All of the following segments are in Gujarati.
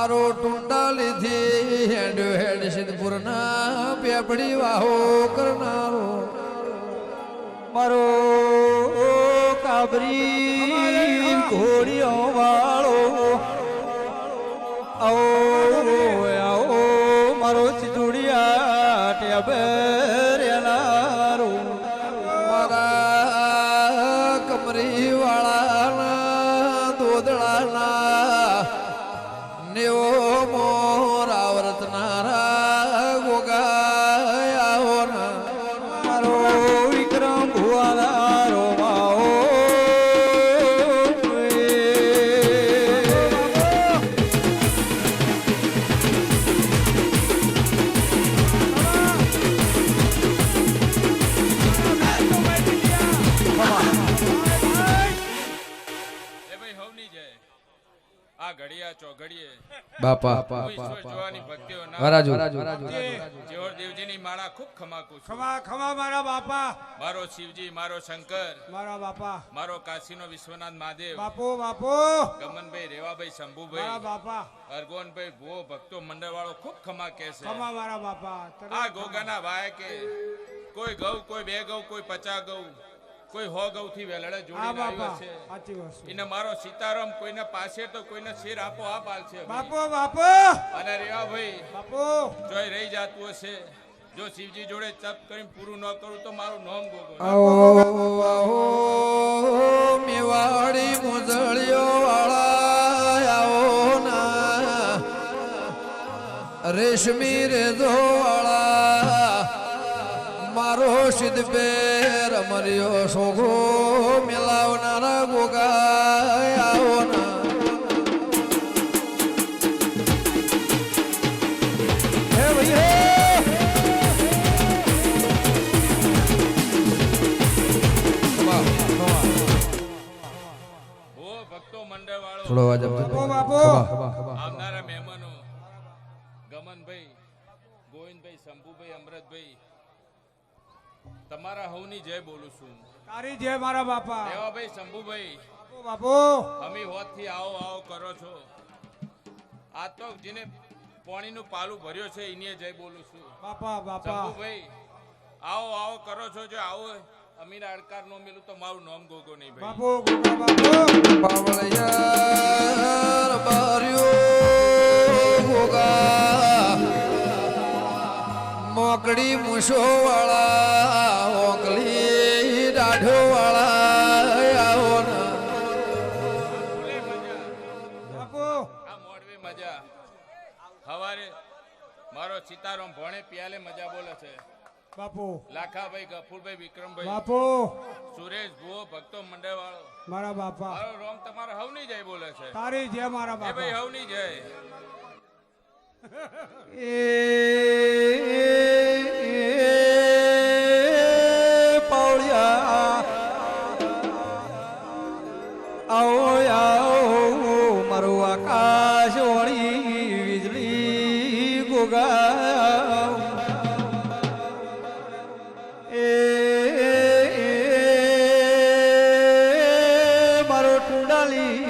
મારો ટુંડા લીધી હેડ હેડ સિદ્ધપુરના પેપડી વાહો કરનારો મારો કાબરી ઘોડીઓ વાળો આવો મારો ચીચુડિયા ટેબરેલારો મારા કમરી વાળાના દોદળાના નેવો મોરા વર્તનારા ગોગાયાઓ મારો વિક્રમ ભુવાદારો માઓ બાપા વરાજુ દેવજીની માળા ખૂબ ખમાકું છું. ખમા ખમા મારા બાપા મારો શિવજી, મારો શંકર, મારા બાપા મારો કાશીનો વિશ્વનાથ મહાદેવ, બાપો બાપો ગમનભાઈ, રેવાભાઈ, મારા શંભુભાઈ, બાપા અરગોનભાઈ, ભુવો ભક્તો મંડળ વાળો ખૂબ ખમા કે છે. ખમા મારા બાપા આ ગોગાના ભાઈ કે કોઈ ગૌ, કોઈ 2 ગૌ, કોઈ 50 ગૌ, કોઈ 100 ગૌ થી વેલડે આ જોડીને બાપા આવ્યો છે. સાચી વસ્તુ એને મારો સીતારામ કોઈને પાસે તો કોઈને શેર આપો આપ આલશે. બાપો બાપો અને રેવાભાઈ બાપો જોઈ રહી જાતું હશે, જો શિવજી જોડે તપ કરીને પૂરું ન કરું તો મારું નામ ગોગો. આવો આવો મેવાડી મુજળીઓ વાળા આવો ના રેશમી રેજો વાળા મારો સિદ્ધ પેર મર્યો સોગો મેલાવનારા ગોગાયાઓ ના હે ભાઈ હે ભુવો ભક્તો મંડળ વાળો, થોડો અવાજ આપજો. બાપો બાપો આવનારા મહેમાનો ગમનભાઈ, ગોવિંદભાઈ, શંભુભાઈ, અમૃતભાઈ, તમારા હવની જય બોલું છું. તારી જય મારા બાપા રેવાભાઈ, શંભુભાઈ, બાપો અમી હોતથી આવો આવો કરો છો. આ તો જેને પાણીનું પાલું ભર્યો છે એની જય બોલું છું. બાપા બાપા શંભુભાઈ, આવો આવો કરો છો, જો આવો અમીના અડકાર નો મેલું તો મારું નામ ગોગો નહીં ભાઈ. બાપો ગોગા બાપો બાવળિયાર બાર્યો ગોગા મોકડી મૂછો વાળા ઓકલી દાઢો વાળા આવો ના બાપો આ મોડવે મજા. હવારે મારો સીતારામ ભણે પિયાલે મજા બોલે છે. બાપો લાખાભાઈ, ગફુરભાઈ, વિક્રમભાઈ, બાપો સુરેશ, ભુવો ભક્તો મંડળ વાળો, મારા બાપા મારો રોમ તમારો હવની જય બોલે છે. તારી જય મારા એ ભાઈ બાપા હવની જય. પાવળિયા આવો આવો મારો આકાશ વળી વીજળી ગોગા મારો ટુંડાલી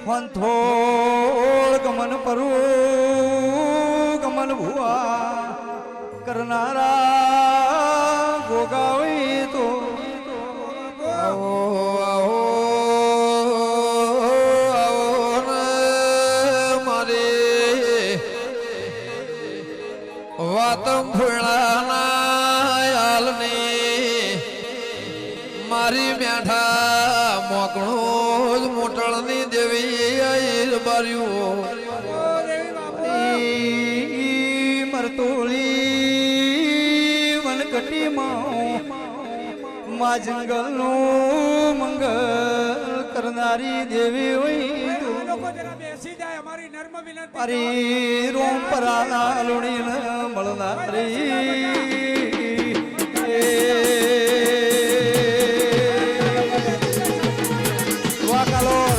વંથોળ ગમન પરું ગમન ભુવા કરનારા ગોગાવી તો આવો આવો આવો ને મારે વાતમ ફૂળાના યાલની મારી મેઠા મોકણું જ મોટળની દેવી આઈર બાર્યું મરતોળી વનકટી માં જંગલનું મંગલ કરનારી દેવી હોય લોકો જરા બેસી જાય અમારી નર્મ વિનંતી મારી રોમ પરાના લુણી મળનારી વાકાલોર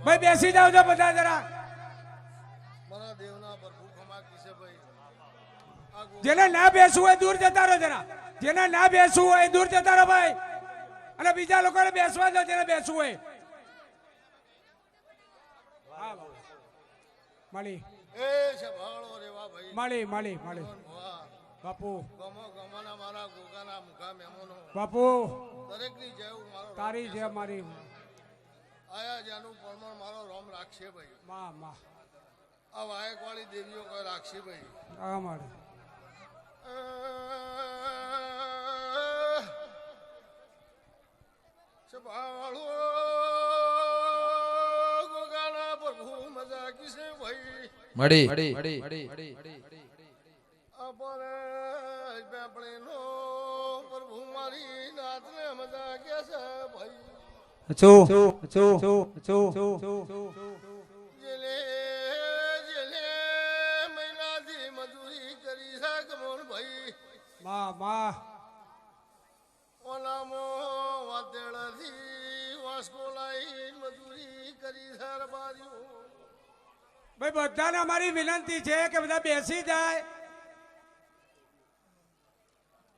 ભાઈ બેસી જાવ છો બધા જરા જેને ના બેસવું હોય દૂર જતા રહો જરા જેને ના બેસવું હોય દૂર જતા રહો ભાઈ અને બીજા લોકોને બેસવા દો જેને બેસવું હોય. હા બાપા. મળી એ છે ભાળો રેવા ભાઈ મળી મળી મળી વાહ બાપુ ગમો ગમોના મારા ગોગાના મુખા મહેમાનો બાપુ દરેકની જય હું મારો તારી જે મારી આયા જાનું પરમાણ મારો રોમ રાખશે ભાઈ માં માં આ વાયકવાળી દેવીઓ કોઈ રાખશે ભાઈ આ મારી ભાળો ગોગાના પ્રભુ મજા કિસે ભાઈ મળી આપણે નો પ્રભુ મારી નાથને મજા કે છે ભાઈ જેલે જેલે મહિનાથી મજૂરી કરી છે ગમોન ભાઈ માં માં ઓલામો વાતેળથી વાસ્કો લાઈન મજૂરી કરી છે રબારીઓ ભાઈ બધાને અમારી વિનંતી છે કે બધા બેસી જાય.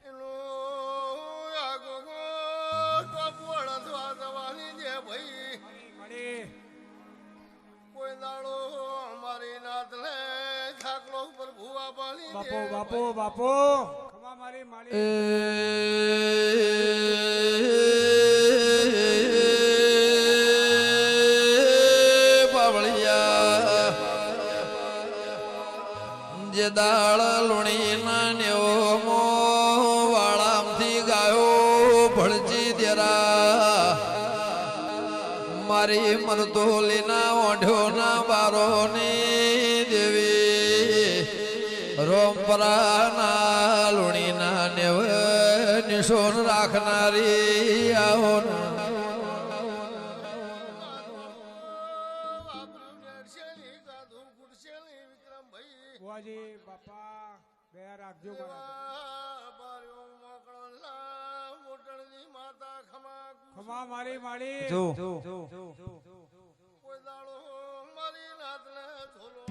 એનું આગો ટોપ વળતવા દવાની દે ભાઈ મળી કોઈ દાડો અમારી નાથને થાકલો ઉપર ભૂવા પાણી બાપુ બાપુ બાપુ ખમા મારી માળી પાવળિયા જે દાળ લુણી ના નેવો વાળામથી ગાયો ભળજી દેરા મારી મરદોલીના ઓઢોના બારોની દેવી રોમપરાના લુણીના નેવ નિશોન રાખનારી આવો બુઆજી બાપા દયા રાખજો ખમા મારી માળી કોઈ દાડો મારી નાથને થોલો